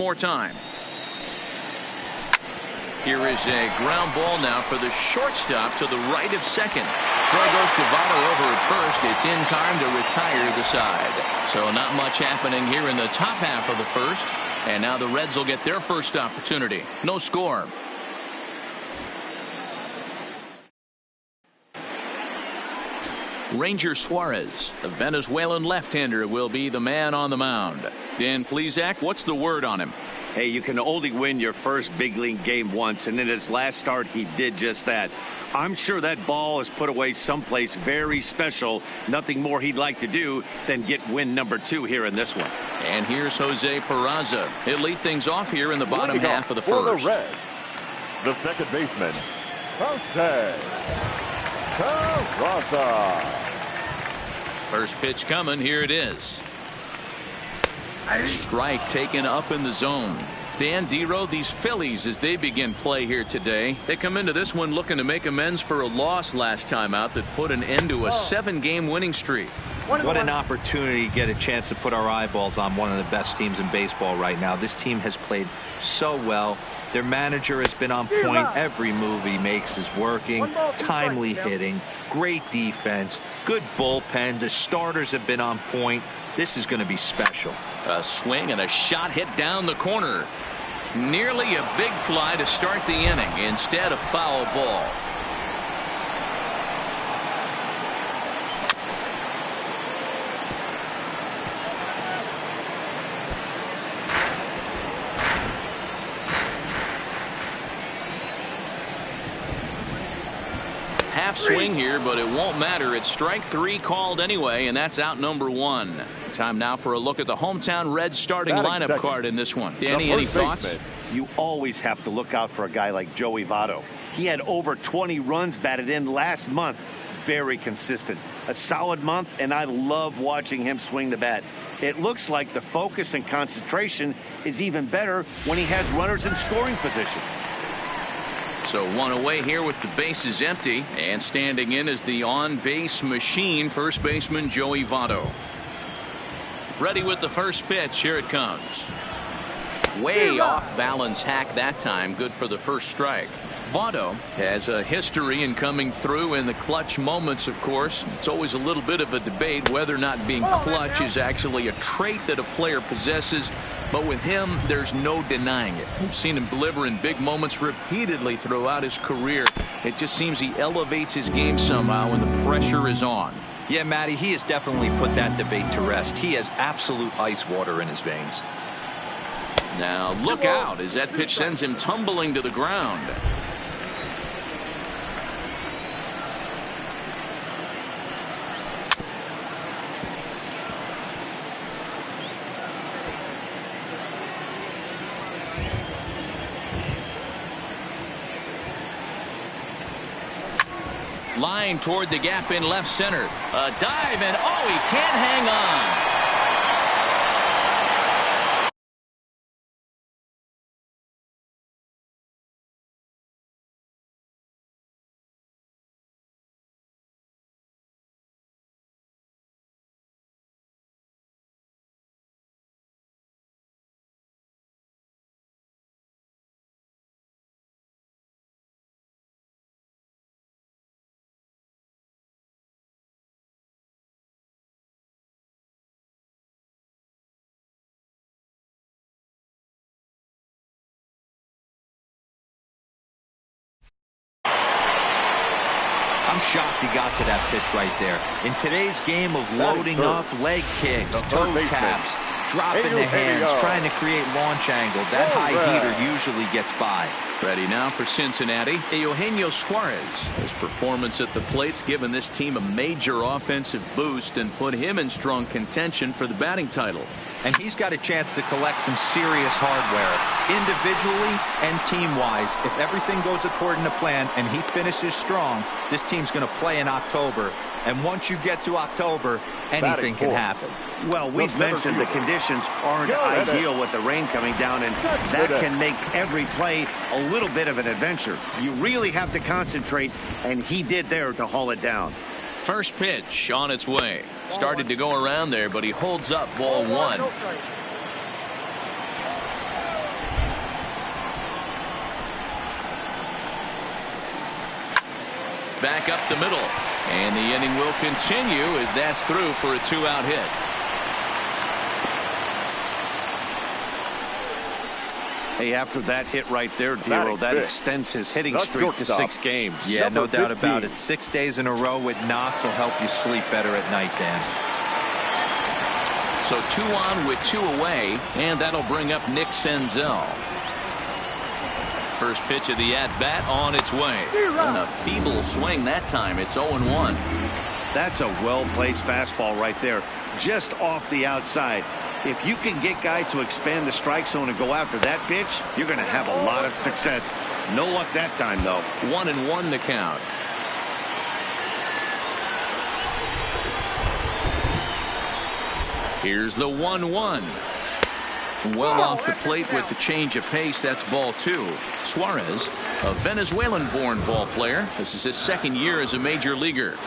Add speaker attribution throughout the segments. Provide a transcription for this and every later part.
Speaker 1: more time. Here is a ground ball now for the shortstop to the right of second. Throw goes to Votto over at first. It's in time to retire the side. So not much happening here in the top half of the first. And now the Reds will get their first opportunity. No score. Ranger Suarez, the Venezuelan left-hander, will be the man on the mound. Dan Plesac, what's the word on him?
Speaker 2: Hey, you can only win your first big league game once, and in his last start, he did just that. I'm sure that ball is put away someplace very special. Nothing more he'd like to do than get win number 2 here in this one.
Speaker 1: And here's Jose Peraza. He'll lead things off here in the bottom half of the first.
Speaker 3: For the Reds, the second baseman, Jose Peraza.
Speaker 1: First pitch coming. Here it is. Strike taken up in the zone. Dan Dero, these Phillies, as they begin play here today, they come into this one looking to make amends for a loss last time out that put an end to a 7-game winning streak.
Speaker 4: What an opportunity to get a chance to put our eyeballs on one of the best teams in baseball right now. This team has played so well. Their manager has been on point. Every move he makes is working. Timely hitting, great defense, good bullpen. The starters have been on point. This is going to be special.
Speaker 1: A swing and a shot hit down the corner. Nearly a big fly to start the inning. Instead, a foul ball. Half swing here, but it won't matter. It's strike 3 called anyway, and that's out number 1. Time now for a look at the hometown Reds starting lineup card in this one. Danny, any thoughts?
Speaker 2: You always have to look out for a guy like Joey Votto. He had over 20 runs batted in last month. Very consistent. A solid month, and I love watching him swing the bat. It looks like the focus and concentration is even better when he has runners in scoring position.
Speaker 1: So one away here with the bases empty, and standing in is the on-base machine, first baseman Joey Votto. Ready with the first pitch. Here it comes. Way off balance hack that time. Good for the first strike. Votto has a history in coming through in the clutch moments, of course. It's always a little bit of a debate whether or not being clutch is actually a trait that a player possesses. But with him, there's no denying it. We've seen him deliver in big moments repeatedly throughout his career. It just seems he elevates his game somehow when the pressure is on.
Speaker 4: Yeah, Matty, he has definitely put that debate to rest. He has absolute ice water in his veins.
Speaker 1: Now look out as that pitch sends him tumbling to the ground. Line toward the gap in left center. A dive, and oh, he can't hang on.
Speaker 4: I'm shocked he got to that pitch right there. In today's game of loading up, leg kicks, toe taps, dropping the hands, trying to create launch angle, that high heater usually gets by.
Speaker 1: Ready now for Cincinnati, Eugenio Suarez. His performance at the plate's given this team a major offensive boost and put him in strong contention for the batting title.
Speaker 4: And he's got a chance to collect some serious hardware, individually and team-wise. If everything goes according to plan and he finishes strong, this team's going to play in October. And once you get to October, anything can happen.
Speaker 2: Well, we've mentioned the conditions aren't ideal with the rain coming down, and that can make every play a little bit of an adventure. You really have to concentrate, and he did there to haul it down.
Speaker 1: First pitch on its way. Started to go around there, but he holds up ball 1. back up the middle. And the inning will continue as that's through for a 2-out hit.
Speaker 2: Hey, after that hit right there, Dero, that extends his hitting streak to 6 games.
Speaker 4: Yeah, no doubt about it. 6 days in a row with knocks will help you sleep better at night, Dan.
Speaker 1: So 2 on with 2 away, and that'll bring up Nick Senzel. First pitch of the at-bat on its way. And a feeble swing that time. It's 0-1.
Speaker 2: That's a well-placed fastball right there, just off the outside. If you can get guys to expand the strike zone and go after that pitch, you're going to have a lot of success. No luck that time, though.
Speaker 1: 1-1 the count. Here's the 1-1. Well off the plate with the change of pace. That's ball 2. Suarez, a Venezuelan-born ball player. This is his 2nd year as a major leaguer.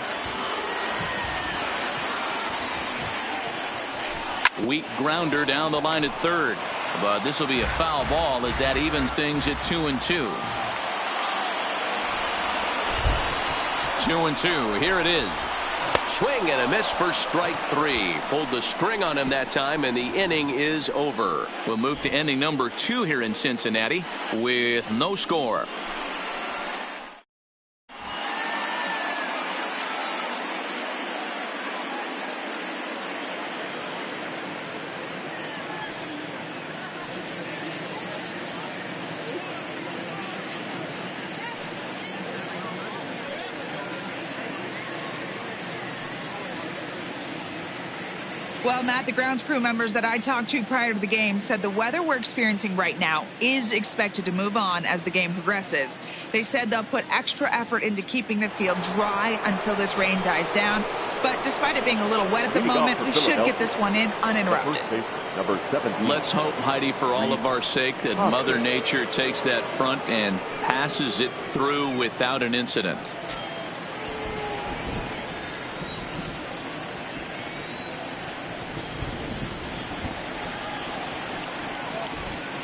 Speaker 1: Weak grounder down the line at 3rd. But this will be a foul ball as that evens things at 2-2. 2-2. Here it is. Swing and a miss for strike 3. Pulled the string on him that time, and the inning is over. We'll move to inning number 2 here in Cincinnati with no score.
Speaker 5: Well, Matt, the grounds crew members that I talked to prior to the game said the weather we're experiencing right now is expected to move on as the game progresses. They said they'll put extra effort into keeping the field dry until this rain dies down. But despite it being a little wet at the moment, we should get this one in uninterrupted.
Speaker 3: Number 17.
Speaker 1: Let's hope, Heidi, for all of our sake, that Mother Nature takes that front and passes it through without an incident.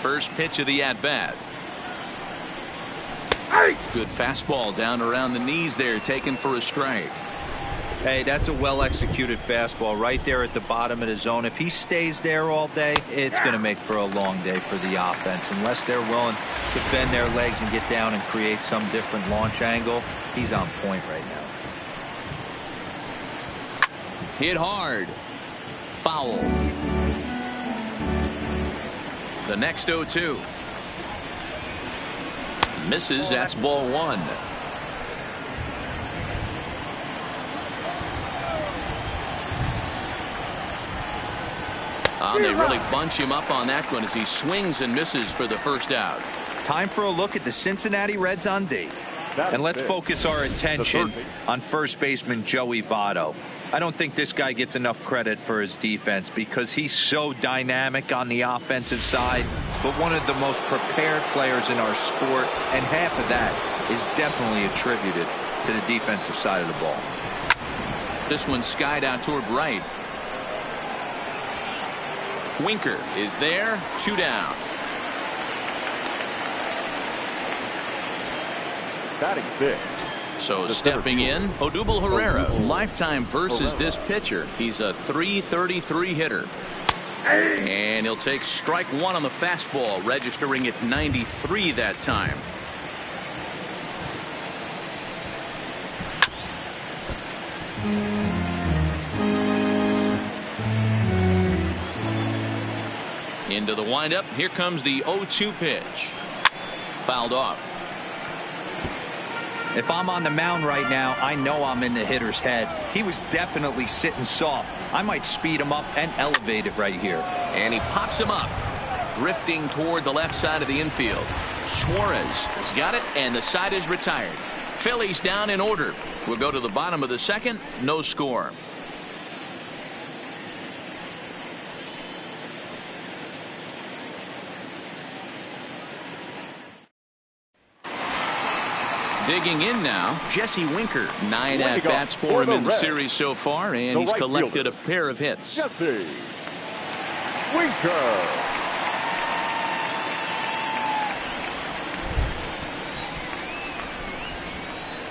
Speaker 1: First pitch of the at-bat. Good fastball down around the knees there, taken for a strike.
Speaker 4: Hey, that's a well-executed fastball right there at the bottom of the zone. If he stays there all day, it's going to make for a long day for the offense. Unless they're willing to bend their legs and get down and create some different launch angle, he's on point right now.
Speaker 1: Hit hard. Foul. The next 0-2. Misses. That's ball 1. They really bunch him up on that one as he swings and misses for the first out.
Speaker 4: Time for a look at the Cincinnati Reds on D. And let's focus our attention on first baseman Joey Votto. I don't think this guy gets enough credit for his defense because he's so dynamic on the offensive side, but one of the most prepared players in our sport, and half of that is definitely attributed to the defensive side of the ball.
Speaker 1: This one skied out toward right. Winker is there. 2 down.
Speaker 3: Batting 6.
Speaker 1: So stepping in, Odubel Herrera, lifetime versus this pitcher. He's a .333 hitter. And he'll take strike 1 on the fastball, registering at 93 that time. Into the windup. Here comes the 0-2 pitch. Fouled off.
Speaker 4: If I'm on the mound right now, I know I'm in the hitter's head. He was definitely sitting soft. I might speed him up and elevate it right here.
Speaker 1: And he pops him up, drifting toward the left side of the infield. Suarez has got it, and the side is retired. Phillies down in order. We'll go to the bottom of the 2nd. No score. Digging in now, Jesse Winker. 9 at-bats for him in the series so far, and he's collected a pair of hits.
Speaker 3: Jesse Winker.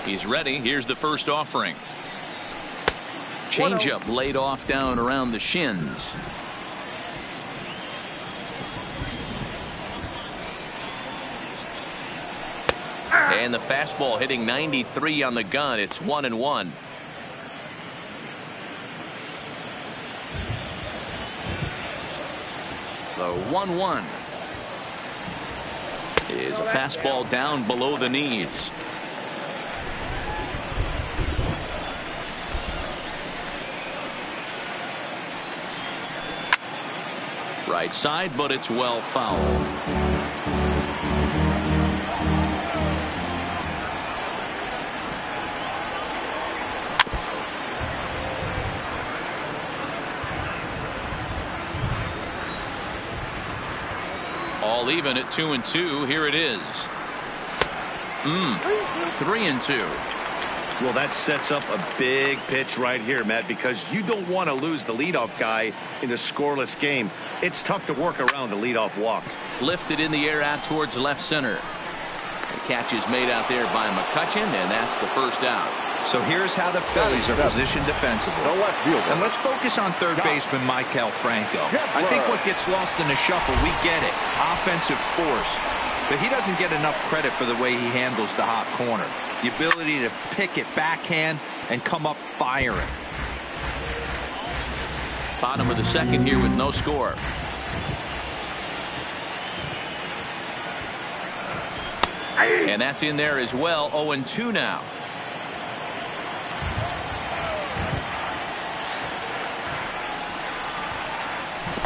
Speaker 1: He's ready. Here's the first offering. Changeup laid off down around the shins. And the fastball hitting 93 on the gun. It's 1-1. The 1-1 is a fastball down below the knees. Right side, but it's well fouled. All even at 2-2. Here it is. 3-2.
Speaker 2: Well, that sets up a big pitch right here, Matt, because you don't want to lose the leadoff guy in a scoreless game. It's tough to work around the leadoff walk.
Speaker 1: Lifted in the air out towards left center. The catch is made out there by McCutchen, and that's the first out.
Speaker 4: So here's how the Phillies are positioned defensively. And let's focus on third baseman Maikel Franco. I think what gets lost in the shuffle, we get it. Offensive force. But he doesn't get enough credit for the way he handles the hot corner. The ability to pick it backhand and come up firing.
Speaker 1: Bottom of the second here with no score. And that's in there as well. 0-2 now.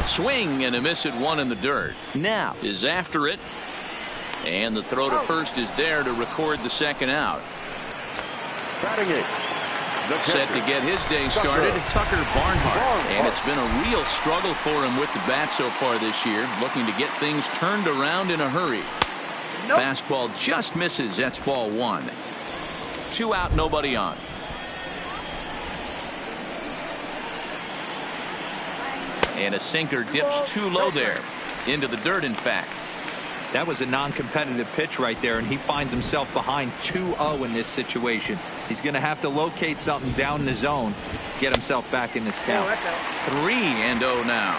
Speaker 1: Swing and a miss at one in the dirt. Now is after it. And the throw to first is there to record the second out. Set to get his day started, Tucker Barnhart. And it's been a real struggle for him with the bat so far this year. Looking to get things turned around in a hurry. Fastball just misses. That's ball one. 2 out, nobody on. And a sinker dips too low there. Into the dirt, in fact.
Speaker 4: That was a non-competitive pitch right there, and he finds himself behind 2-0 in this situation. He's going to have to locate something down the zone, get himself back in this count.
Speaker 1: 3-0 now.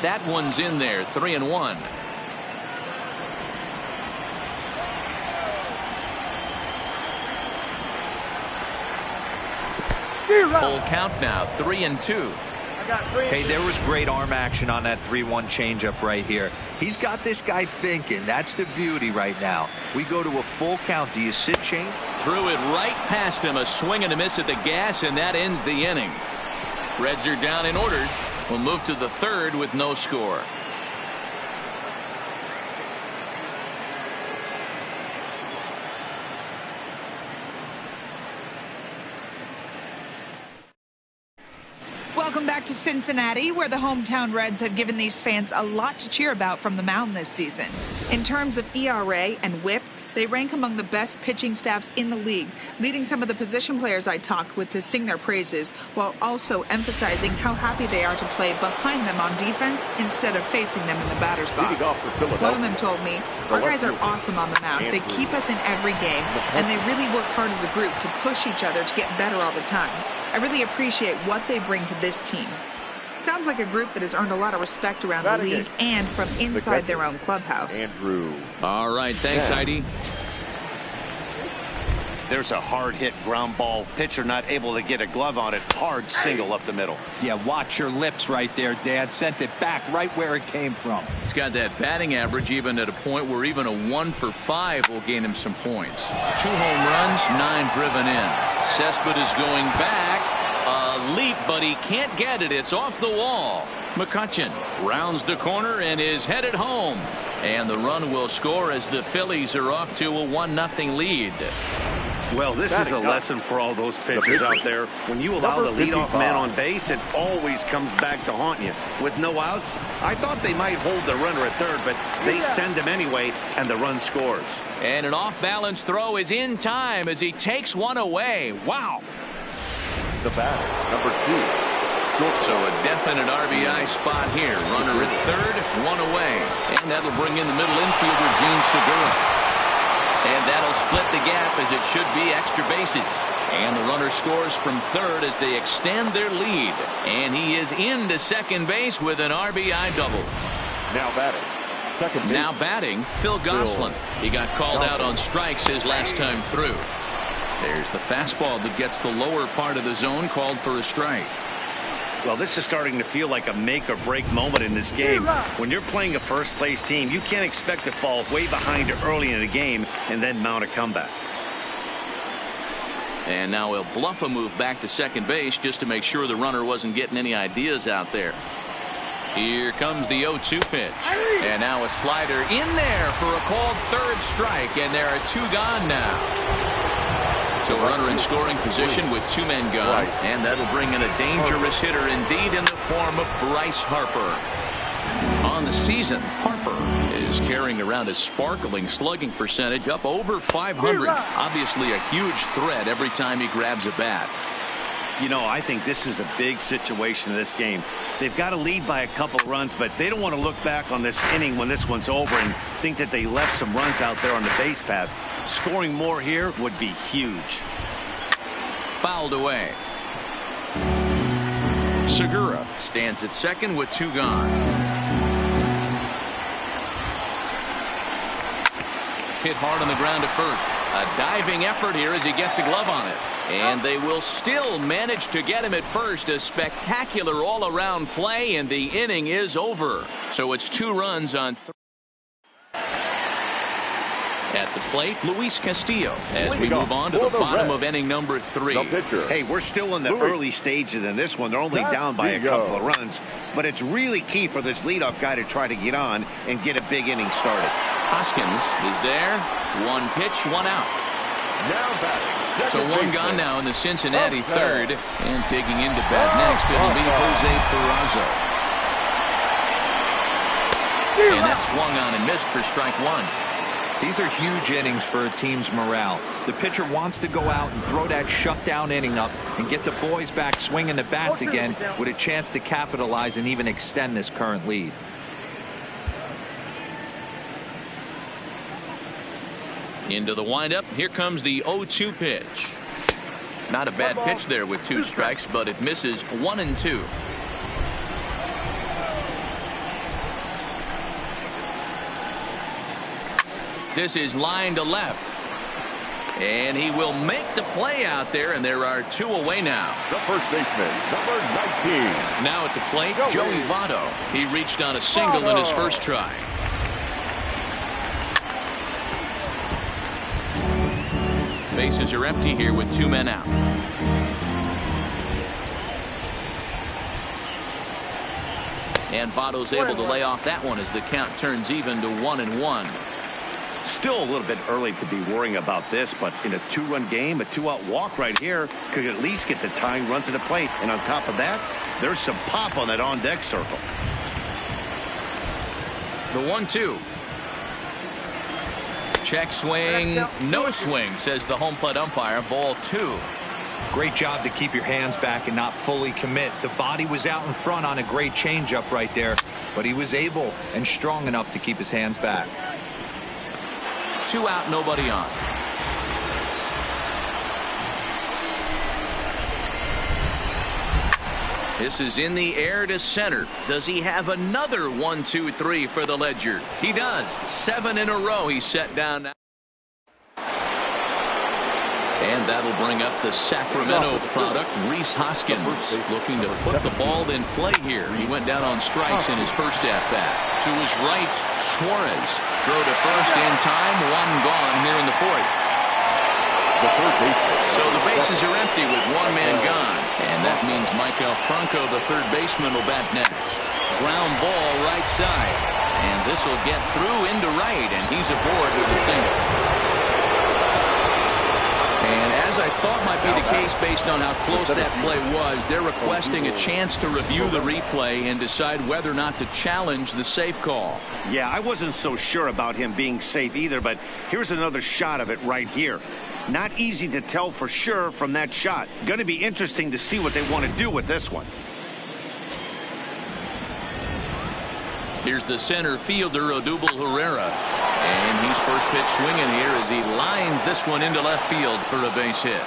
Speaker 1: That one's in there. 3-1. Full count now. 3-2.
Speaker 4: Hey, there was great arm action on that 3-1 changeup right here. He's got this guy thinking. That's the beauty right now. We go to a full count. Do you sit change?
Speaker 1: Threw it right past him. A swing and a miss at the gas, and that ends the inning. Reds are down and ordered. We'll move to the third with no score.
Speaker 5: Welcome back to Cincinnati, where the hometown Reds have given these fans a lot to cheer about from the mound this season. In terms of ERA and WHIP, they rank among the best pitching staffs in the league, leading some of the position players I talked with to sing their praises, while also emphasizing how happy they are to play behind them on defense instead of facing them in the batter's box. One of them told me, "Our guys are awesome on the mound. They keep us in every game, and they really work hard as a group to push each other to get better all the time. I really appreciate what they bring to this team." Sounds like a group that has earned a lot of respect around the league and from inside their own clubhouse.
Speaker 1: All right, thanks, Heidi.
Speaker 2: There's a hard hit ground ball. Pitcher not able to get a glove on it. Hard single up the middle.
Speaker 4: Yeah, watch your lips right there, Dad. Sent it back right where it came from.
Speaker 1: He's got that batting average even at a point where even a 1 for 5 will gain him some points. 2 home runs, 9 driven in. Cespedes going back. A leap, but he can't get it. It's off the wall. McCutchen rounds the corner and is headed home. And the run will score as the Phillies are off to a 1-0 lead.
Speaker 2: Well, this is a lesson for all those pitchers out there. When you allow the leadoff man on base, it always comes back to haunt you. With no outs, I thought they might hold the runner at third, but they send him anyway, and the run scores.
Speaker 1: And an off-balance throw is in time as he takes one away. Wow.
Speaker 3: The batter, number 2.
Speaker 1: So a definite RBI spot here. Runner at third, one away. And that'll bring in the middle infielder, Gene Segura. And that'll split the gap as it should be extra bases. And the runner scores from third as they extend their lead. And he is into second base with an RBI double.
Speaker 3: Now batting. Second base.
Speaker 1: Now batting, Phil Gosselin. He got called out on strikes his last time through. There's the fastball that gets the lower part of the zone, called for a strike.
Speaker 2: Well, this is starting to feel like a make or break moment in this game. When you're playing a first place team, you can't expect to fall way behind early in the game and then mount a comeback.
Speaker 1: And now he'll bluff a move back to second base just to make sure the runner wasn't getting any ideas out there. Here comes the 0-2 pitch. And now a slider in there for a called third strike. And there are two gone now. So a runner in scoring position with two men gone. And that'll bring in a dangerous hitter indeed in the form of Bryce Harper. On the season, Harper is carrying around a sparkling slugging percentage up over 500. Obviously a huge threat every time he grabs a bat.
Speaker 2: You know, I think this is a big situation in this game. They've got to lead by a couple of runs, but they don't want to look back on this inning when this one's over and think that they left some runs out there on the base path. Scoring more here would be huge.
Speaker 1: Fouled away. Segura stands at second with two gone. Hit hard on the ground to first. A diving effort here as he gets a glove on it. And they will still manage to get him at first. A spectacular all-around play, and the inning is over. So it's 2 runs on 3. At the plate, Luis Castillo, as we move on to the bottom of inning number 3.
Speaker 2: Hey, we're still in the early stages in this one. They're only down by a couple of runs, but it's really key for this leadoff guy to try to get on and get a big inning started.
Speaker 1: Hoskins is there. 1 pitch, 1 out.
Speaker 3: Now batting.
Speaker 1: So 1 gone now in the Cincinnati third, and digging into bat next, it'll be Jose Peraza. And that swung on and missed for strike 1.
Speaker 4: These are huge innings for a team's morale. The pitcher wants to go out and throw that shutdown inning up and get the boys back swinging the bats again with a chance to capitalize and even extend this current lead.
Speaker 1: Into the windup. Here comes the 0-2 pitch. Not a bad pitch there with 2 strikes, but it misses 1 and 2. This is line to left. And he will make the play out there, and there are 2 away now.
Speaker 3: The first baseman, number 19.
Speaker 1: Now at the plate, Joey Votto. He reached on a single in his first try. Bases are empty here with 2 men out. And Votto's able to lay off that one as the count turns even to 1-1.
Speaker 2: Still a little bit early to be worrying about this, but in a 2-run game, a 2-out walk right here could at least get the tying run to the plate. And on top of that, there's some pop on that on-deck circle.
Speaker 1: The 1-2. Check swing, no swing, says the home plate umpire. Ball 2.
Speaker 4: Great job to keep your hands back and not fully commit. The body was out in front on a great changeup right there, but he was able and strong enough to keep his hands back.
Speaker 1: 2 out, nobody on. This is in the air to center. Does he have another 1, 2, 3 for the Ledger? He does. 7 in a row he's set down now. And that'll bring up the Sacramento product, Rhys Hoskins, looking to put the ball in play here. He went down on strikes in his first at-bat. To his right, Suarez. Throw to first in time, 1 gone here in the 4th. So the bases are empty with 1 man gone. And that means Michael Franco, the third baseman, will bat next. Ground ball right side. And this will get through into right, and he's aboard with a single. And as I thought might be the case based on how close that play was, they're requesting a chance to review the replay and decide whether or not to challenge the safe call.
Speaker 2: Yeah, I wasn't so sure about him being safe either, but here's another shot of it right here. Not easy to tell for sure from that shot. Going to be interesting to see what they want to do with this one.
Speaker 1: Here's the center fielder, Odubel Herrera. And he's first pitch swinging here as he lines this one into left field for a base hit.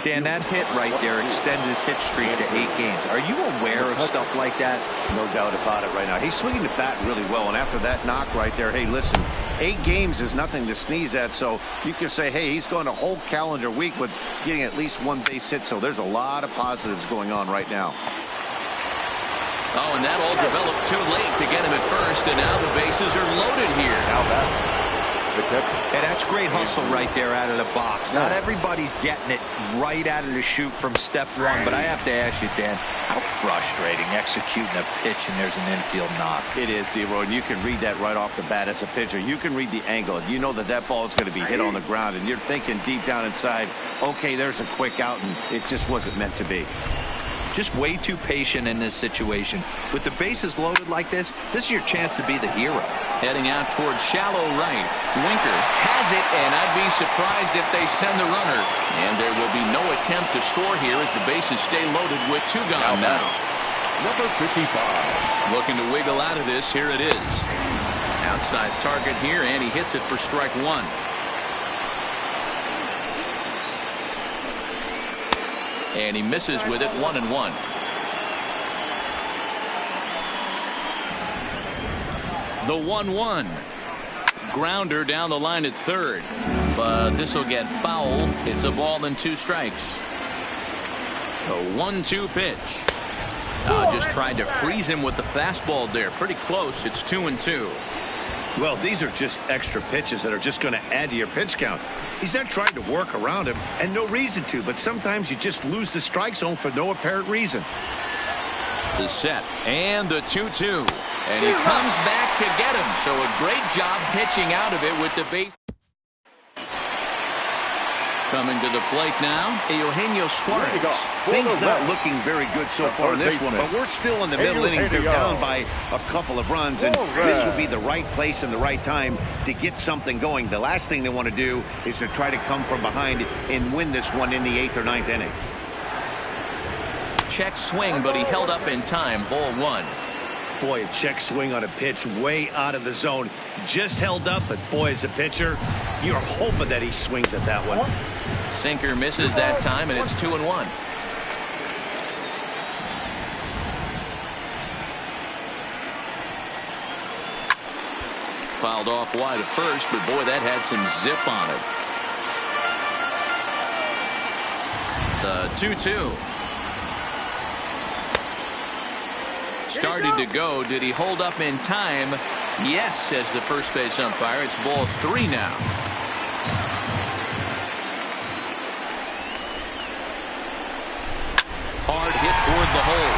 Speaker 4: Dan, that hit right there extends his hit streak to 8 games. Are you aware of stuff like that?
Speaker 2: No doubt about it right now. He's swinging the bat really well, and after that knock right there, hey, listen, 8 games is nothing to sneeze at, so you can say, hey, he's going a whole calendar week with getting at least 1 base hit, so there's a lot of positives going on right now.
Speaker 1: Oh, and that all developed too late to get him at first, and now the bases are loaded here.
Speaker 3: Now that.
Speaker 4: And that's great hustle right there out of the box. Not everybody's getting it right out of the chute from step 1, but I have to ask you, Dan, how frustrating executing a pitch and there's an infield knock.
Speaker 2: It is, D-Roy, and you can read that right off the bat as a pitcher. You can read the angle. You know that that ball is going to be hit on the ground, and you're thinking deep down inside, okay, there's a quick out, and it just wasn't meant to be.
Speaker 4: Just way too patient in this situation. With the bases loaded like this is your chance to be the hero.
Speaker 1: Heading out towards shallow right. Winker has it, and I'd be surprised if they send the runner. And there will be no attempt to score here as the bases stay loaded with 2 gone now.
Speaker 3: Number 55.
Speaker 1: Looking to wiggle out of this. Here it is. Outside target here, and he hits it for strike 1. And he misses with it, 1-1. The 1-1. Grounder down the line at third. But this will get foul. It's a ball and 2 strikes. The 1-2 pitch. Just tried to freeze him with the fastball there. Pretty close. It's 2-2.
Speaker 2: Well, these are just extra pitches that are just going to add to your pitch count. He's not trying to work around him, and no reason to, but sometimes you just lose the strike zone for no apparent reason.
Speaker 1: The set and the 2-2, and he comes back to get him. So a great job pitching out of it with the base. Coming to the plate now, Eugenio Suarez.
Speaker 2: Things not looking very good so far in this one, but we're still in the middle innings. They're down by a couple of runs, and this would be the right place and the right time to get something going. The last thing they want to do is to try to come from behind and win this one in the 8th or 9th inning.
Speaker 1: Check swing, but he held up in time. Ball 1.
Speaker 2: Boy, a check swing on a pitch way out of the zone. Just held up, but boy, as a pitcher, you're hoping that he swings at that one.
Speaker 1: Sinker misses that time, and it's 2-1. Fouled off wide at first, but boy, that had some zip on it. The 2-2. Started to go. Did he hold up in time? Yes, says the first base umpire. It's ball 3 now. Hard hit toward the hole.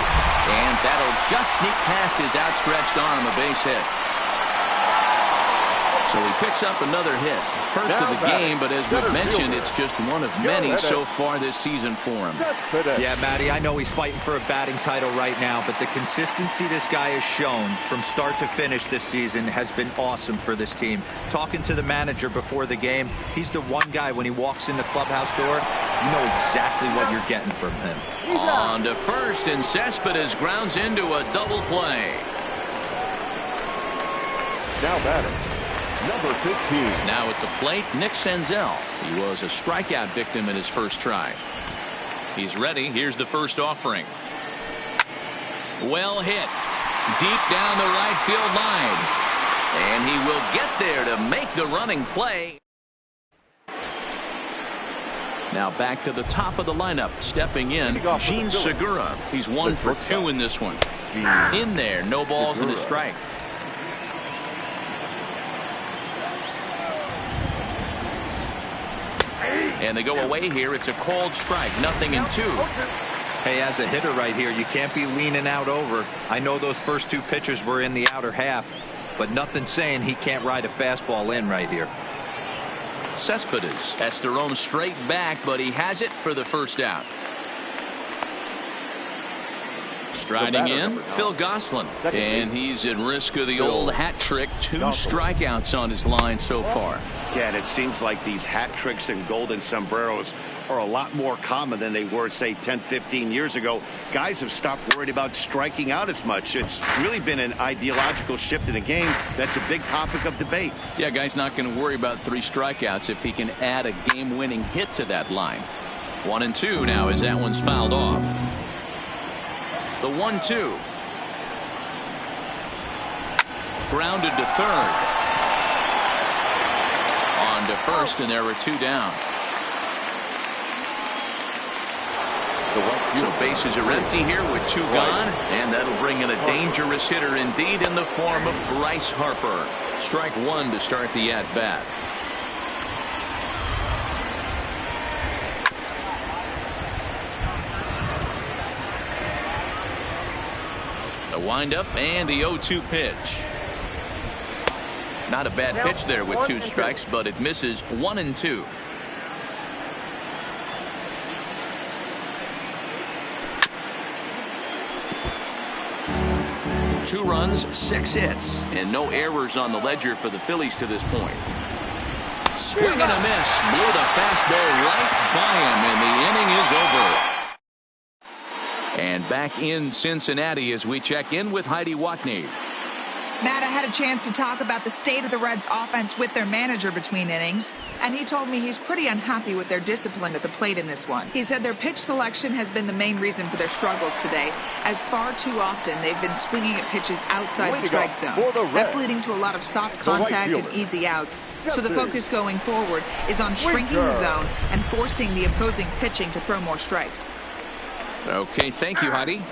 Speaker 1: And that'll just sneak past his outstretched arm, a base hit. So he picks up another hit. First of the game, but as we've mentioned, it's just one of many so far this season for him.
Speaker 4: Yeah, Matty, I know he's fighting for a batting title right now, but the consistency this guy has shown from start to finish this season has been awesome for this team. Talking to the manager before the game, he's the one guy when he walks in the clubhouse door, you know exactly what you're getting from him.
Speaker 1: On to first, and Cespedes grounds into a double play.
Speaker 3: Now batting, number 15.
Speaker 1: Now at the plate, Nick Senzel. He was a strikeout victim in his first try. He's ready. Here's the first offering. Well hit. Deep down the right field line. And he will get there to make the running play. Now back to the top of the lineup. Stepping in, Gene Segura. He's 1 for 2 in this one. In there, no balls and a strike. And they go away here. It's a called strike. 0-2.
Speaker 4: Hey, as a hitter right here, you can't be leaning out over. I know those first 2 pitches were in the outer half, but nothing saying he can't ride a fastball in right here.
Speaker 1: Cespedes has to roam straight back, but he has it for the first out. Striding in, Phil Gosselin, and he's at risk of the old hat trick. 2 strikeouts on his line so far.
Speaker 2: look at it, seems like these hat tricks and golden sombreros are a lot more common than they were, say, 10, 15 years ago. Guys have stopped worried about striking out as much. It's really been an ideological shift in the game. That's a big topic of debate.
Speaker 1: Yeah, guy's not going to worry about 3 strikeouts if he can add a game-winning hit to that line. 1-2 now as that one's fouled off. The 1-2. Grounded to third. On to first, and there were 2 down. So bases are empty here with 2 gone, and that'll bring in a dangerous hitter indeed in the form of Bryce Harper. Strike 1 to start the at-bat. The windup and the 0-2 pitch. Not a bad pitch there with 2 strikes, but it misses. 1-2. Two runs, 6 hits, and no errors on the ledger for the Phillies to this point. Swing and a miss. Blew the fastball right by him, and the inning is over. And back in Cincinnati as we check in with Heidi Watney.
Speaker 5: Matt, I had a chance to talk about the state of the Reds offense with their manager between innings, and he told me he's pretty unhappy with their discipline at the plate in this one. He said their pitch selection has been the main reason for their struggles today, as far too often they've been swinging at pitches outside the strike zone. That's leading to a lot of soft contact and easy outs. So the focus going forward is on shrinking the zone and forcing the opposing pitching to throw more strikes.
Speaker 1: Okay, thank you, Heidi.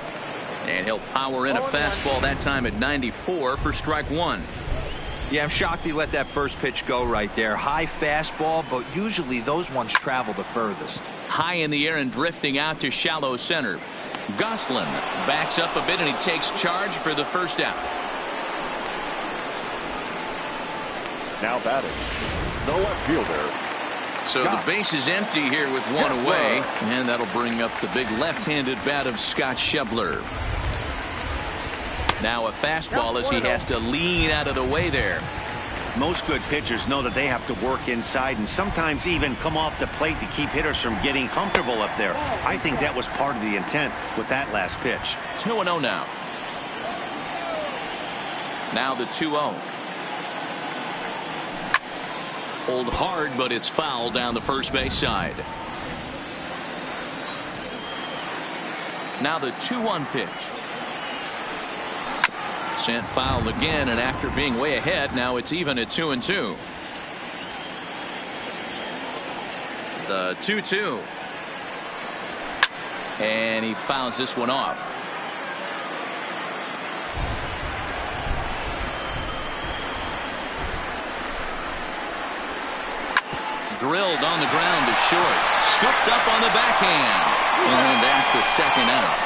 Speaker 1: And he'll power in a fastball that time at 94 for strike 1.
Speaker 4: Yeah, I'm shocked he let that first pitch go right there. High fastball, but usually those ones travel the furthest.
Speaker 1: High in the air and drifting out to shallow center. Goslin backs up a bit and he takes charge for the first out.
Speaker 3: Now batting, the left fielder.
Speaker 1: So the base is empty here with 1 away, and that'll bring up the big left-handed bat of Scott Schebler. Now a fastball as he has to lean out of the way there.
Speaker 2: Most good pitchers know that they have to work inside and sometimes even come off the plate to keep hitters from getting comfortable up there. I think that was part of the intent with that last pitch.
Speaker 1: 2-0 now. Now the 2-0. Hold hard, but it's foul down the first base side. Now the 2-1 pitch. Sent foul again, and after being way ahead, now it's even at 2-2. The 2-2. And he fouls this one off. Drilled on the ground to short. Scooped up on the backhand. And that's the second out.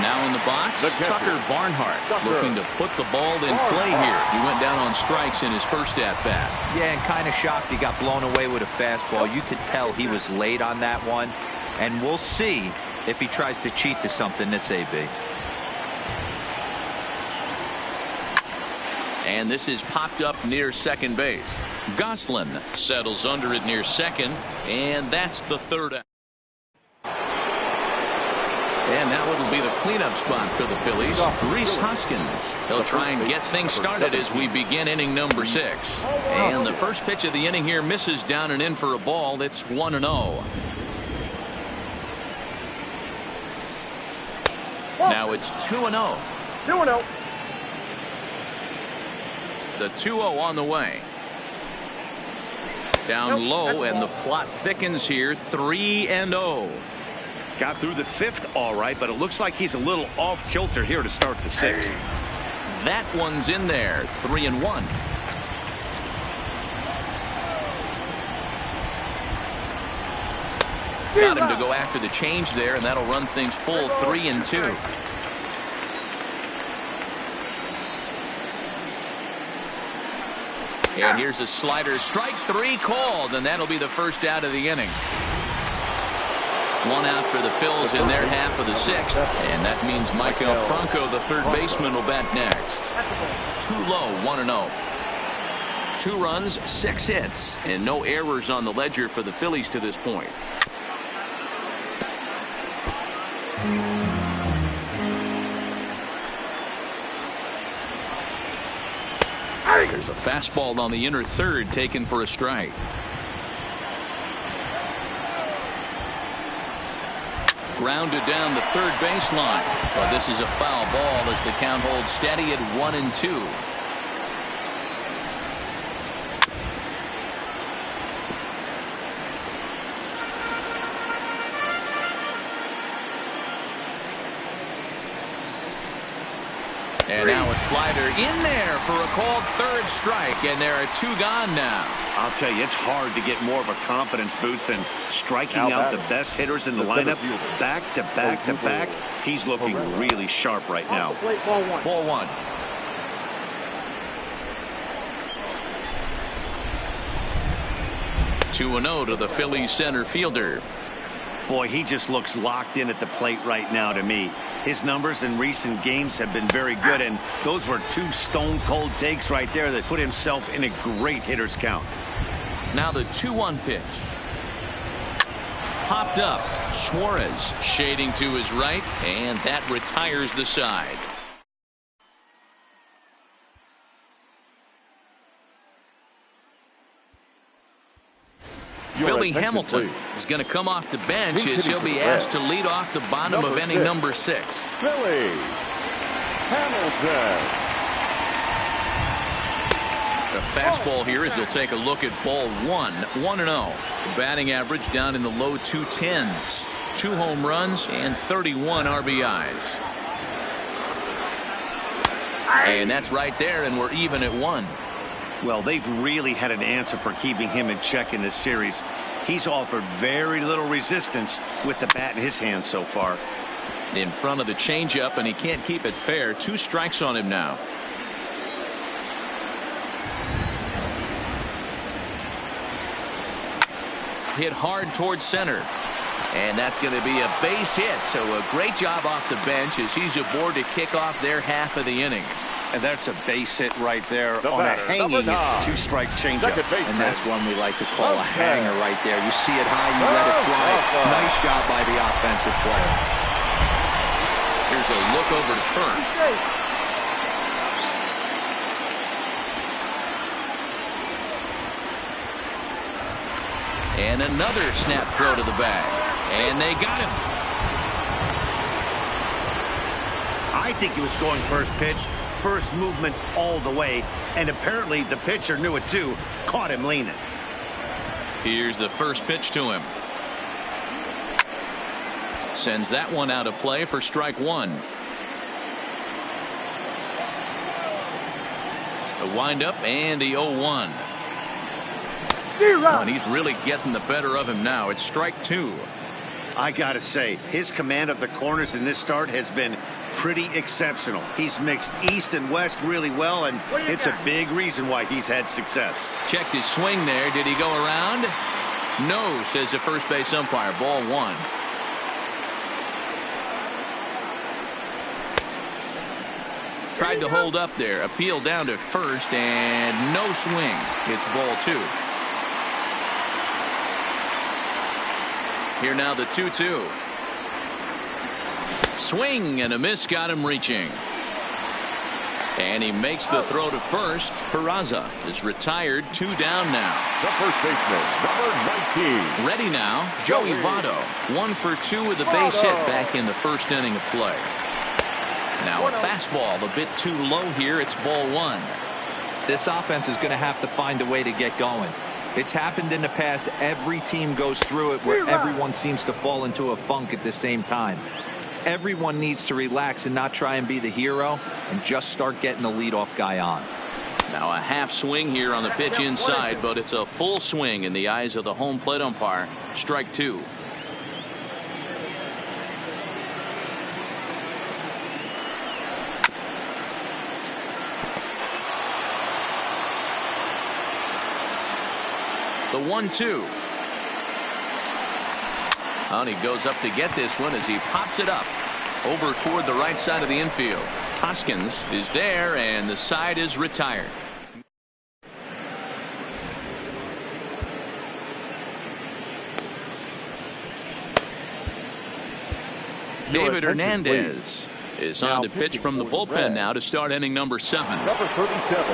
Speaker 1: Now in the box, Tucker Barnhart looking to put the ball in play here. He went down on strikes in his first at-bat.
Speaker 4: Yeah, and kind of shocked he got blown away with a fastball. You could tell he was late on that one. And we'll see if he tries to cheat to something this AB.
Speaker 1: And this is popped up near second base. Goslin settles under it near second, and that's the third out. And now it'll be the cleanup spot for the Phillies. Rhys Hoskins. He'll try and get things started as we begin inning number 6. And the first pitch of the inning here misses down and in for a ball. That's 1-0. Now it's 2-0.
Speaker 3: 2-0.
Speaker 1: The 2-0 on the way. Down low, and the plot thickens here. 3-0.
Speaker 2: Got through the 5th all right, but it looks like he's a little off kilter here to start the 6th.
Speaker 1: That one's in there. 3-1. Got him to go after the change there, and that'll run things full. 3-2. And here's a slider. Strike 3 called, and that'll be the first out of the inning. 1 out for the Phils in their half of the 6th, and that means Michael Franco, the third baseman, will bat next. too low, 1-0. 2 runs, 6 hits, and no errors on the ledger for the Phillies to this point. There's a fastball on the inner third taken for a strike. Grounded down the third baseline. Well, this is a foul ball as the count holds steady at 1-2. And now a slider in there for a called third strike, and there are 2 gone now.
Speaker 2: I'll tell you, it's hard to get more of a confidence boost than striking out the best hitters in the lineup. Back to back to back. He's looking really sharp right now.
Speaker 1: Ball 1. Two 2-0 to the Phillies center fielder.
Speaker 2: Boy, he just looks locked in at the plate right now to me. His numbers in recent games have been very good, and those were 2 stone-cold takes right there that put himself in a great hitter's count.
Speaker 1: Now the 2-1 pitch. Popped up. Suarez shading to his right, and that retires the side. Billy Hamilton is going to come off the bench as he'll be asked to lead off the bottom of inning number 6.
Speaker 3: Billy Hamilton.
Speaker 1: The fastball here as he'll take a look at ball 1. 1-0. The batting average down in the low 210s. 2 home runs and 31 RBIs. And that's right there, and we're even at 1.
Speaker 2: Well, they've really had an answer for keeping him in check in this series. He's offered very little resistance with the bat in his hand so far.
Speaker 1: In front of the changeup, and he can't keep it fair. 2 strikes on him now. Hit hard towards center. And that's going to be a base hit. So a great job off the bench as he's aboard to kick off their half of the inning.
Speaker 2: And that's a base hit right there on a hanging 2-strike changeup.
Speaker 4: And that's one we like to call a hanger right there. You see it high, you let it fly. Nice job by the offensive player.
Speaker 1: Here's a look over to first. And another snap throw to the bag. And they got him.
Speaker 2: I think he was going first pitch. First movement all the way, and apparently the pitcher knew it too. Caught him leaning.
Speaker 1: Here's the first pitch to him. Sends that one out of play for strike 1. The windup and the 0-1. And he's really getting the better of him now. It's strike 2.
Speaker 2: I gotta say, his command of the corners in this start has been pretty exceptional. He's mixed east and west really well, and it's a big reason why he's had success.
Speaker 1: Checked his swing there. Did he go around? No, says the first base umpire. Ball 1. Tried to hold up there. Appeal down to first, and no swing. It's ball 2. Here now the 2-2. Swing and a miss got him reaching. And he makes the throw to first. Peraza is retired. 2 down now.
Speaker 3: The first baseman, number 19.
Speaker 1: Ready now, Joey Votto. 1 for 2 with a base hit back in the first inning of play. Now a fastball a bit too low here. It's ball 1.
Speaker 4: This offense is going to have to find a way to get going. It's happened in the past. Every team goes through it where everyone seems to fall into a funk at the same time. Everyone needs to relax and not try and be the hero and just start getting the leadoff guy on.
Speaker 1: Now a half swing here on the pitch inside, but it's a full swing in the eyes of the home plate umpire. Strike 2. The 1-2. And he goes up to get this one as he pops it up over toward the right side of the infield. Hoskins is there, and the side is retired. David Hernandez is on to pitch from the bullpen now to start inning number 7.
Speaker 3: Number 37.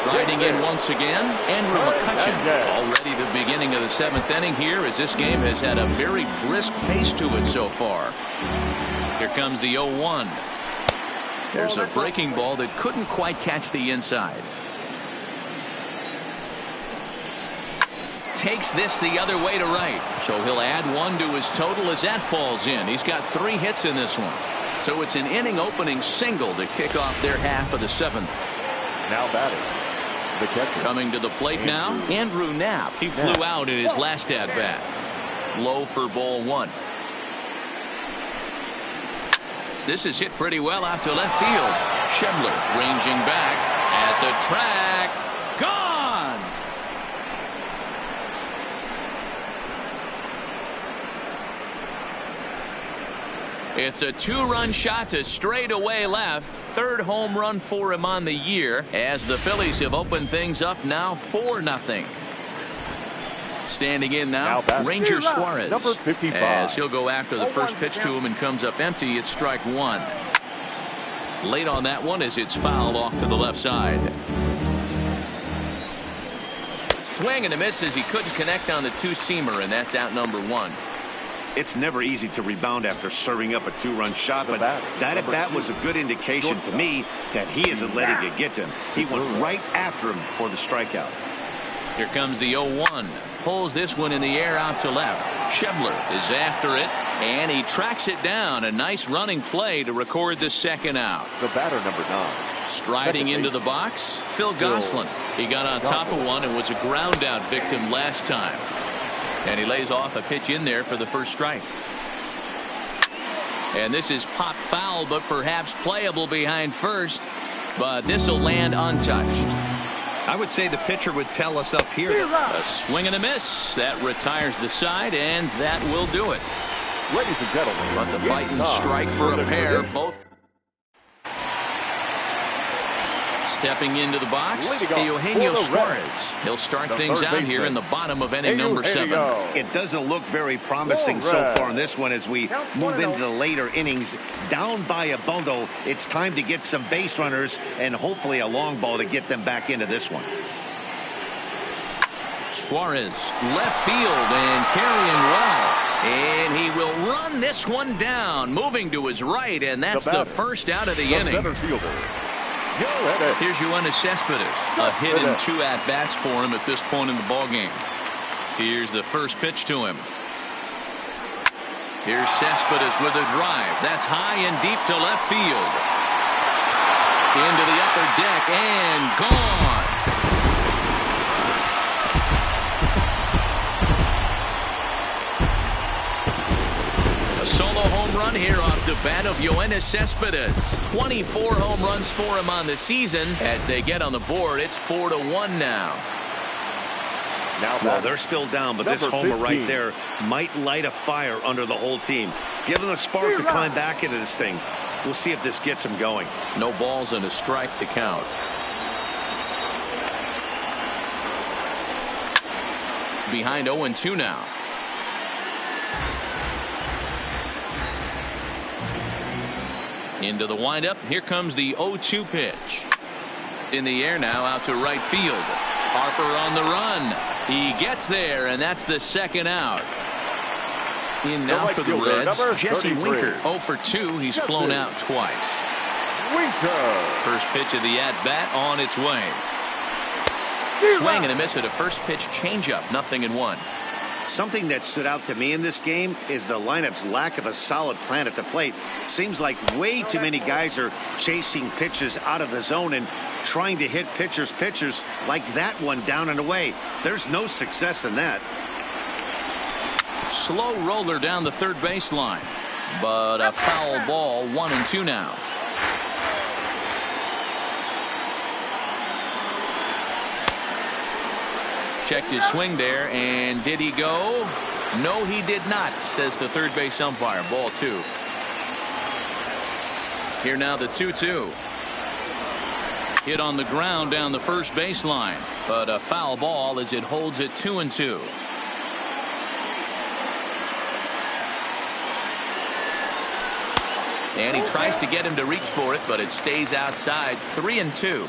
Speaker 1: Striding in once again, Andrew McCutchen. Already the beginning of the 7th inning here, as this game has had a very brisk pace to it so far. Here comes the 0-1. There's a breaking ball that couldn't quite catch the inside. Takes this the other way to right, so he'll add 1 to his total as that falls in. He's got 3 hits in this one, so it's an inning opening single to kick off their half of the 7th.
Speaker 3: Now batting, the catcher.
Speaker 1: Coming to the plate now, Andrew Knapp. He flew out in his last at bat. Low for ball 1. This is hit pretty well out to left field. Schebler ranging back at the track. Gone. It's a 2-run shot to straightaway left. 3rd home run for him on the year, as the Phillies have opened things up now 4-0. Standing in now, Ranger Suarez,
Speaker 3: number 55.
Speaker 1: as he'll go after the first pitch to him and comes up empty. It's strike 1. Late on that one as it's fouled off to the left side. Swing and a miss as he couldn't connect on the 2-seamer, and that's out number 1.
Speaker 2: It's never easy to rebound after serving up a 2-run shot, but that at bat was a good indication to me that he isn't letting it get to him. He went right after him for the strikeout.
Speaker 1: Here comes the 0-1. Pulls this one in the air out to left. Schebler is after it, and he tracks it down. A nice running play to record the 2nd out.
Speaker 3: The batter, number 9.
Speaker 1: Striding into the box, Phil Gosselin. He got on top of one and was a ground out victim last time. And he lays off a pitch in there for the first strike. And this is pop foul, but perhaps playable behind first. But this will land untouched.
Speaker 4: I would say the pitcher would tell us up here.
Speaker 1: A swing and a miss. That retires the side, and that will do it.
Speaker 3: Ladies and gentlemen,
Speaker 1: But the fighting strike for a pair. Both stepping into the box, Eugenio Suarez. He'll start things out here in the bottom of inning number 7.
Speaker 2: It doesn't look very promising so far in this one as we move into the later innings. Down by a bundle, it's time to get some base runners and hopefully a long ball to get them back into this one.
Speaker 1: Suarez left field and carrying well. And he will run this one down, moving to his right, and that's the first out of the inning. Here's Yoenis Cespedes. A hit and 2 at-bats for him at this point in the ballgame. Here's the first pitch to him. Here's Cespedes with a drive. That's high and deep to left field. Into the upper deck and gone. A solo home run here off the bat of Yoenis Cespedes. 24 home runs for him on the season. As they get on the board, it's 4-1 now.
Speaker 2: Well, they're still down, but this homer right there might light a fire under the whole team. Give them a spark to climb back into this thing. We'll see if this gets them going.
Speaker 1: No balls and a strike to count. Behind 0-2 now. Into the windup. Here comes the 0-2 pitch. In the air now, out to right field. Harper on the run. He gets there, and that's the 2nd out. In now for the Reds, Jesse Winker. 0 for 2. He's flown out twice. First pitch of the at-bat on its way. Swing and a miss at a first pitch changeup. 0-1.
Speaker 2: Something that stood out to me in this game is the lineup's lack of a solid plan at the plate. Seems like way too many guys are chasing pitches out of the zone and trying to hit pitchers like that one down and away. There's no success in that.
Speaker 1: Slow roller down the third baseline, but a foul ball. 1-2 now. Checked his swing there, and did he go? No, he did not, says the third base umpire. Ball 2. Here now the 2-2. Hit on the ground down the first baseline, but a foul ball as it holds it 2-2. And he tries to get him to reach for it, but it stays outside. 3-2.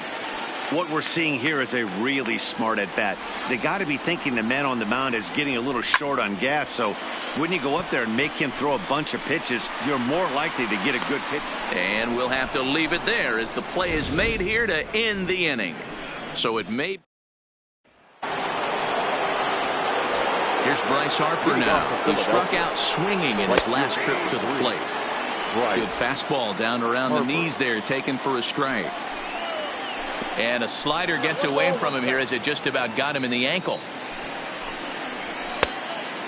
Speaker 2: What we're seeing here is a really smart at bat. They got to be thinking the man on the mound is getting a little short on gas, so when you go up there and make him throw a bunch of pitches, you're more likely to get a good pitch.
Speaker 1: And we'll have to leave it there as the play is made here to end the inning. So it may. Here's Bryce Harper now. He struck out swinging in his last trip to the plate. Good fastball down around the knees there, taken for a strike. And a slider gets away from him here as it just about got him in the ankle.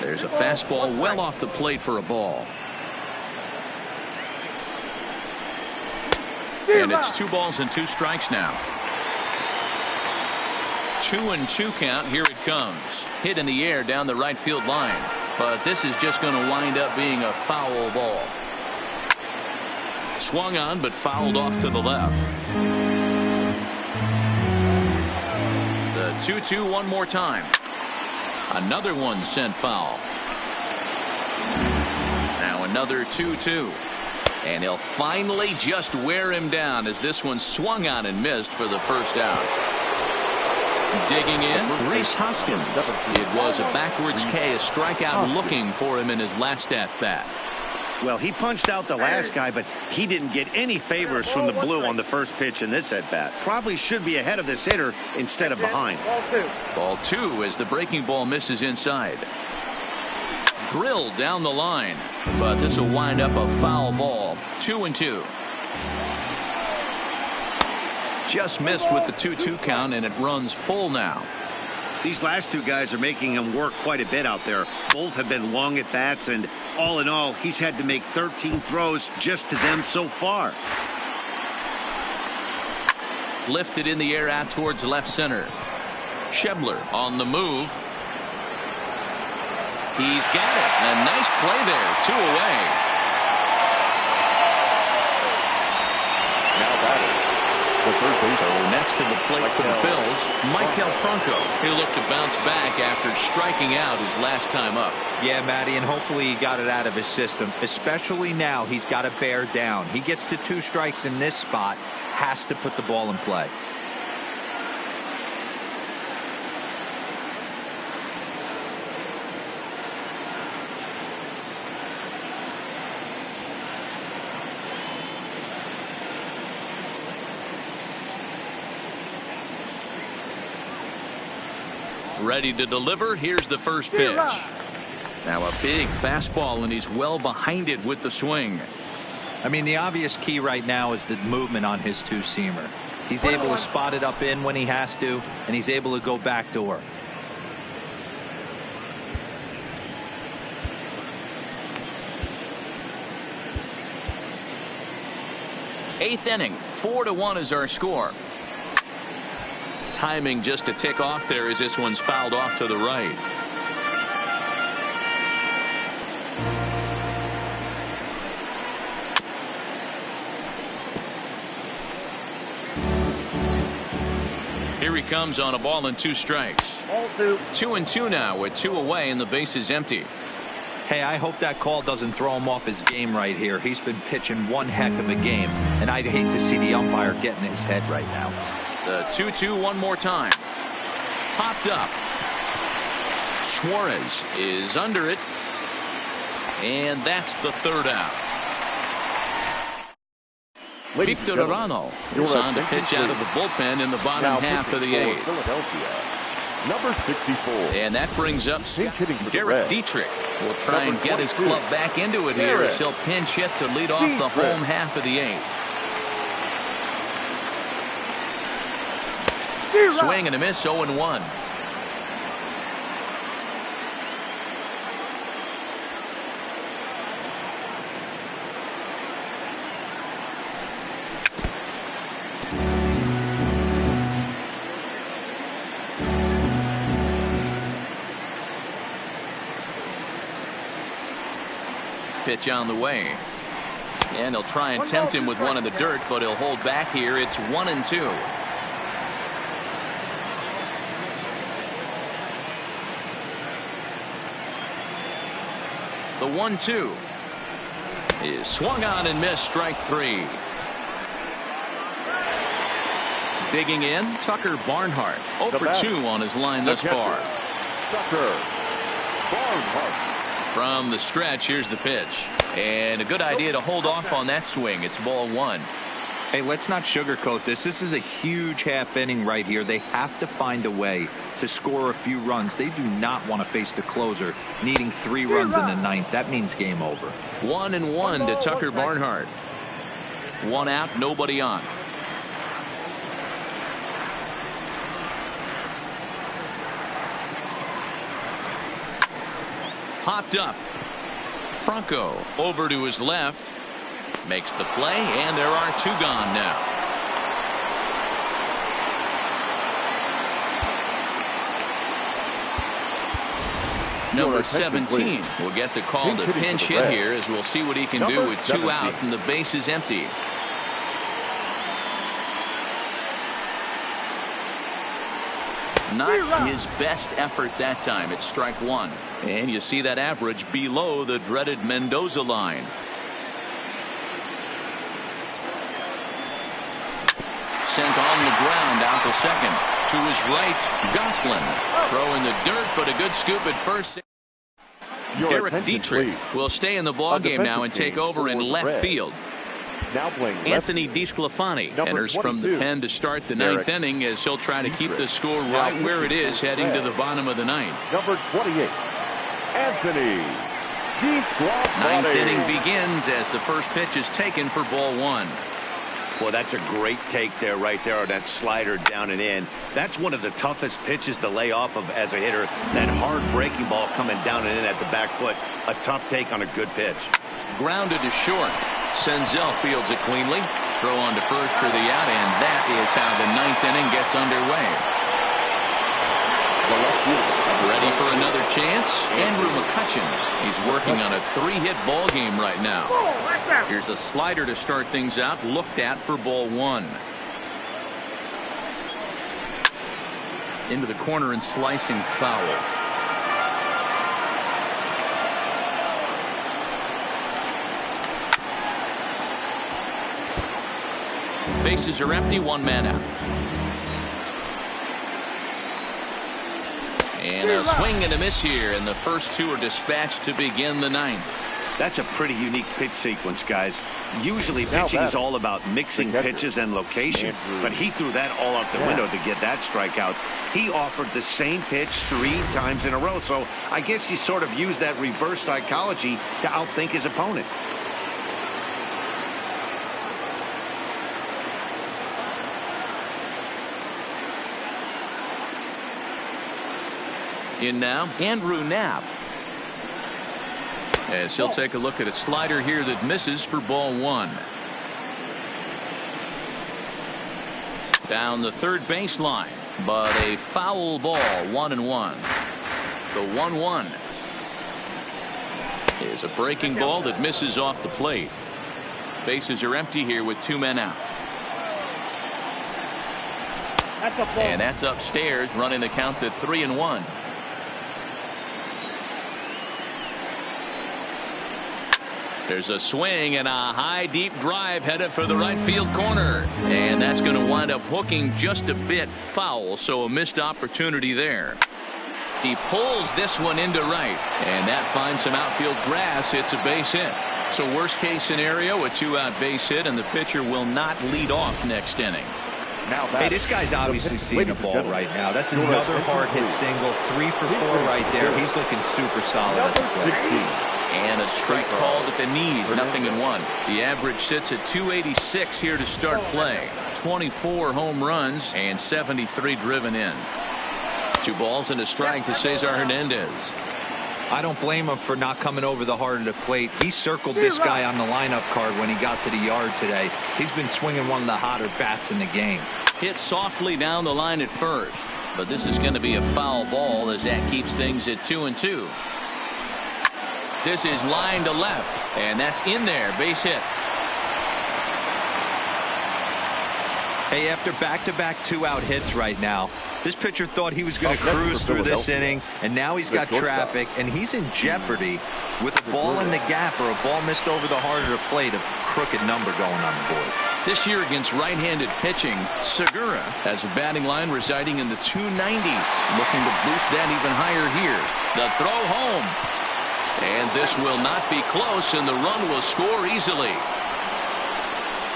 Speaker 1: There's a fastball well off the plate for a ball. And it's 2 balls and 2 strikes now. 2-2 count. Here it comes. Hit in the air down the right field line. But this is just going to wind up being a foul ball. Swung on but fouled off to the left. The 2-2 one more time. Another one sent foul. Now another 2-2. And he'll finally just wear him down as this one swung on and missed for the first out. Digging in, Rhys Hoskins. It was a backwards K, a strikeout looking for him in his last at-bat.
Speaker 2: Well, he punched out the last guy, but he didn't get any favors from the blue on the first pitch in this at-bat. Probably should be ahead of this hitter instead of behind.
Speaker 1: Ball 2 as the breaking ball misses inside. Drilled down the line, but this will wind up a foul ball. 2-2. Just missed with the 2-2 count, and it runs full now.
Speaker 2: These last 2 guys are making him work quite a bit out there. Both have been long at bats, and all in all, he's had to make 13 throws just to them so far.
Speaker 1: Lifted in the air out towards left center. Schebler on the move. He's got it. A nice play there. 2 away.
Speaker 3: Now batting. The third base.
Speaker 1: So next to the plate for the Phils, Michael Franco. He'll look to bounce back after striking out his last time up.
Speaker 4: Yeah, Matty, and hopefully he got it out of his system. Especially now, he's got to bear down. He gets the 2 strikes in this spot, has to put the ball in play.
Speaker 1: Ready to deliver. Here's the first pitch. Now a big fastball, and he's well behind it with the swing.
Speaker 4: I mean, the obvious key right now is the movement on his 2-seamer. He's able to spot it up in when he has to, and he's able to go back door.
Speaker 1: Eighth inning, 4-1 is our score. Timing just to tick off there as this one's fouled off to the right. Here he comes on a ball and 2 strikes. 2-2 now with 2 away and the base is empty.
Speaker 4: Hey, I hope that call doesn't throw him off his game right here. He's been pitching one heck of a game, and I'd hate to see the umpire get in his head right now.
Speaker 1: The 2-2 one more time. Popped up. Suarez is under it. And that's the 3rd out. Victor Arano is on to pitch out of the bullpen in the bottom half of the 8th.
Speaker 3: Philadelphia, number 64.
Speaker 1: And that brings up Derek Dietrich. Will try and get his club back into it here as he'll pinch hit to lead off the home half of the 8th. Swing and a miss, 0-1. Pitch on the way. And he'll try and tempt him with one in the dirt, but he'll hold back here. It's 1-2. The 1-2 is swung on and missed. Strike three. Digging in, Tucker Barnhart. 0 for 2 on his line thus far.
Speaker 3: Tucker Barnhart.
Speaker 1: From the stretch, here's the pitch. And a good idea to hold off on that swing. It's ball one.
Speaker 4: Hey, let's not sugarcoat this. This is a huge half inning right here. They have to find a way to score a few runs. They do not want to face the closer needing 3 runs in the ninth. That means game over.
Speaker 1: 1-1 to Tucker Barnhart. 1 out, nobody on. Hopped up. Franco over to his left. Makes the play, and there are 2 gone now. Number 17 will get the call to pinch hit here, as we'll see what he can do with 2 out and the base is empty. Not his best effort that time. It's strike one. And you see that average below the dreaded Mendoza line. Sent on the ground out to second. To his right, Goslin. Throw in the dirt, but a good scoop at first. Derek Dietrich will stay in the ballgame now and take over in left field.
Speaker 3: Now playing
Speaker 1: Anthony DiSclafani enters from the pen to start the ninth inning, as he'll try to keep the score right where it is heading to the bottom of the ninth.
Speaker 3: Number 28, Anthony DiSclafani.
Speaker 1: Ninth inning begins as the first pitch is taken for ball one.
Speaker 2: Well, that's a great take there, right there, on that slider down and in. That's one of the toughest pitches to lay off of as a hitter. That hard breaking ball coming down and in at the back foot. A tough take on a good pitch.
Speaker 1: Grounded to short. Senzel fields it cleanly. Throw on to first for the out, and that is how the ninth inning gets underway. Ready for another chance? Andrew McCutchen. He's working on a 3-hit ball game right now. Here's a slider to start things out, looked at for ball one. Into the corner and slicing foul. Bases are empty, 1 man out. And a swing and a miss here, and the first 2 are dispatched to begin the ninth.
Speaker 2: That's a pretty unique pitch sequence, guys. Usually pitching is all about mixing pitches and location, but he threw that all out the window to get that strikeout. He offered the same pitch 3 times in a row, so I guess he sort of used that reverse psychology to outthink his opponent.
Speaker 1: In now, Andrew Knapp. As he'll take a look at a slider here that misses for ball one. Down the third baseline, but a foul ball, 1-1. The 1-1 is a breaking ball that misses off the plate. Bases are empty here with 2 men out. And that's upstairs, running the count to 3-1. There's a swing and a high deep drive headed for the right field corner, and that's going to wind up hooking just a bit foul, so a missed opportunity there. He pulls this one into right, and that finds some outfield grass. It's a base hit. So worst case scenario, a 2-out base hit, and the pitcher will not lead off next inning.
Speaker 4: Hey, this guy's obviously seeing the ball right now. That's another hard hit single. 3 for 4 right there. He's looking super solid at the plate.
Speaker 1: And a strike called at the knees, 0-1. The average sits at 286 here to start play. 24 home runs and 73 driven in. 2 balls and a strike to Cesar Hernandez.
Speaker 4: I don't blame him for not coming over the heart of the plate. He circled this guy on the lineup card when he got to the yard today. He's been swinging one of the hotter bats in the game.
Speaker 1: Hit softly down the line at first, but this is going to be a foul ball as that keeps things at 2-2. This is line to left, and that's in there, base hit.
Speaker 4: Hey, after back-to-back 2-out hits right now, this pitcher thought he was going to cruise through this inning, and now he's got traffic, and he's in jeopardy with a ball in the gap or a ball missed over the heart of the plate, a crooked number going on the board.
Speaker 1: This year against right-handed pitching, Segura has a batting line residing in the 290s, looking to boost that even higher here. The throw home. And this will not be close, and the run will score easily.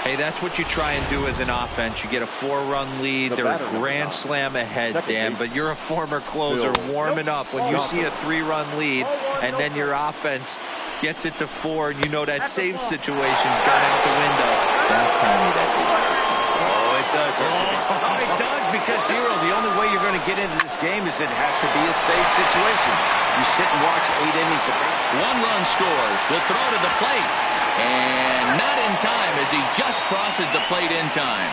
Speaker 4: Hey, that's what you try and do as an offense. You get a 4-run lead. They're a grand slam ahead, Dan, but you're a former closer warming up. When you see a 3-run lead and then your offense gets it to 4, and you know that save situation's gone out the window, that's time you that.
Speaker 2: Oh, it does. Oh, it does, because, Dero, the only way you're going to get into this game is it has to be a save situation. You sit and watch 8 innings of baseball.
Speaker 1: 1 run scores. The throw to the plate. And not in time as he just crosses the plate in time.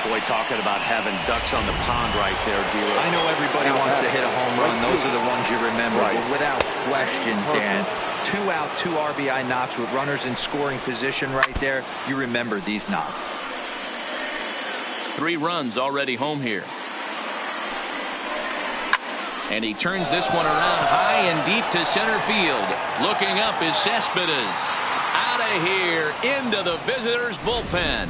Speaker 2: Boy, talking about having ducks on the pond right there, Dero.
Speaker 4: I know everybody wants to hit a home run. Those are the ones you remember. But without question, Dan, 2 out, 2 RBI knocks with runners in scoring position right there. You remember these knocks.
Speaker 1: 3 runs already home here. And he turns this one around high and deep to center field. Looking up is Cespedes. Out of here into the visitors' bullpen.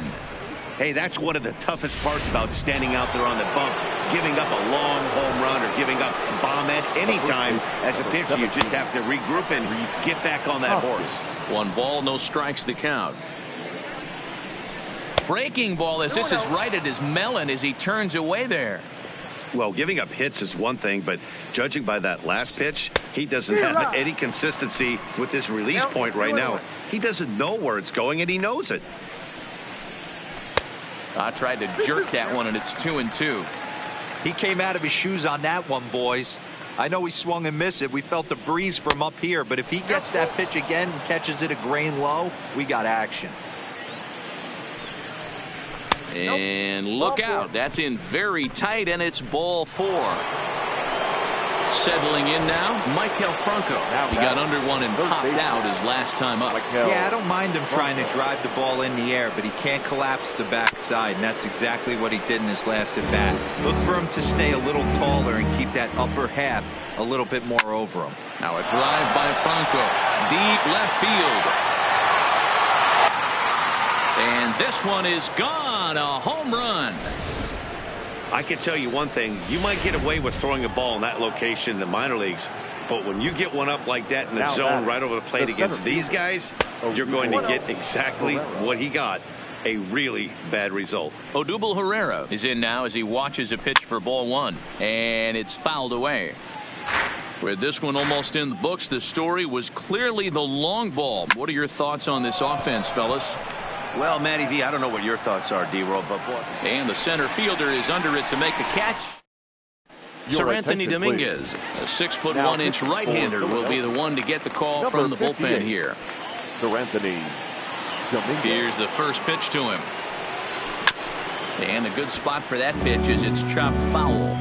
Speaker 2: Hey, that's one of the toughest parts about standing out there on the bump. Giving up a long home run or giving up bomb at any time as a pitcher. You just have to regroup and get back on that horse.
Speaker 1: 1 ball, no strikes to count. Breaking ball as this is right at his melon as he turns away there.
Speaker 2: Well, giving up hits is one thing, but judging by that last pitch, he doesn't have any consistency with this release point right now. He doesn't know where it's going, and he knows it.
Speaker 1: I tried to jerk that one, and it's 2-2.
Speaker 4: He came out of his shoes on that one, boys. I know he swung and missed it. We felt the breeze from up here, but if he gets that pitch again and catches it a grain low, we got action.
Speaker 1: And look out. That's in very tight, and it's ball 4. Settling in now, Michael Franco. He got under one and popped out his last time up.
Speaker 4: Yeah, I don't mind him trying to drive the ball in the air, but he can't collapse the backside, and that's exactly what he did in his last at bat. Look for him to stay a little taller and keep that upper half a little bit more over him.
Speaker 1: Now a drive by Franco. Deep left field. And this one is gone. A home run.
Speaker 2: I can tell you one thing. You might get away with throwing a ball in that location in the minor leagues, but when you get one up like that in the zone right over the plate against these guys, you're going to get exactly what he got. A really bad result.
Speaker 1: Odubel Herrera is in now as he watches a pitch for ball 1, and it's fouled away. With this one almost in the books, the story was clearly the long ball. What are your thoughts on this offense, fellas?
Speaker 2: Well, Matty V, I don't know what your thoughts are, D-Roll, but boy.
Speaker 1: And the center fielder is under it to make a catch. Sir Anthony Dominguez, a 6'1" right-hander, will be the one to get the call from the bullpen here.
Speaker 3: Sir Anthony Dominguez.
Speaker 1: Here's the first pitch to him. And a good spot for that pitch is it's chopped foul.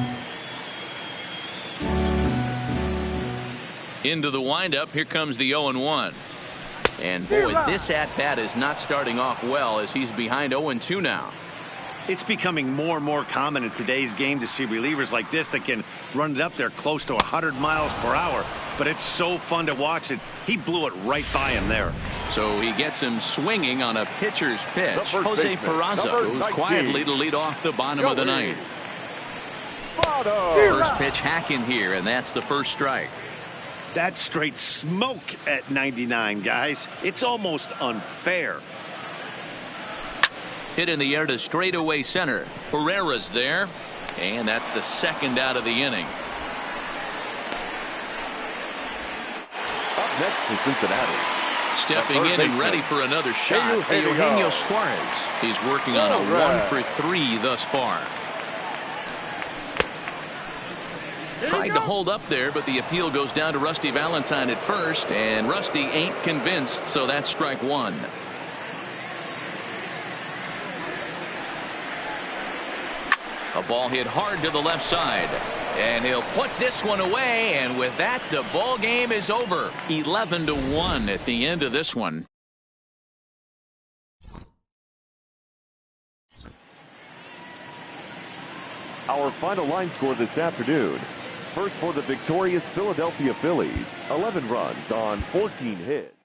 Speaker 1: Into the windup, here comes the 0-1. And boy, this at-bat is not starting off well as he's behind 0-2 now.
Speaker 2: It's becoming more and more common in today's game to see relievers like this that can run it up there close to 100 miles per hour. But it's so fun to watch it. He blew it right by him there.
Speaker 1: So he gets him swinging on a pitcher's pitch. Jose Peraza goes quietly to lead off the bottom of the ninth. First pitch hacking here, and that's the first strike.
Speaker 2: That's straight smoke at 99, guys. It's almost unfair.
Speaker 1: Hit in the air to straightaway center. Herrera's there, and that's the second out of the inning.
Speaker 3: Up next to Cincinnati.
Speaker 1: Stepping in and ready for another shot, Eugenio Suarez. He's working on a 1-for-3 thus far. Tried to hold up there, but the appeal goes down to Rusty Valentine at first, and Rusty ain't convinced, so that's strike 1. A ball hit hard to the left side, and he'll put this one away, and with that, the ball game is over. 11-1 at the end of this one.
Speaker 3: Our final line score this afternoon. First for the victorious Philadelphia Phillies, 11 runs on 14 hits.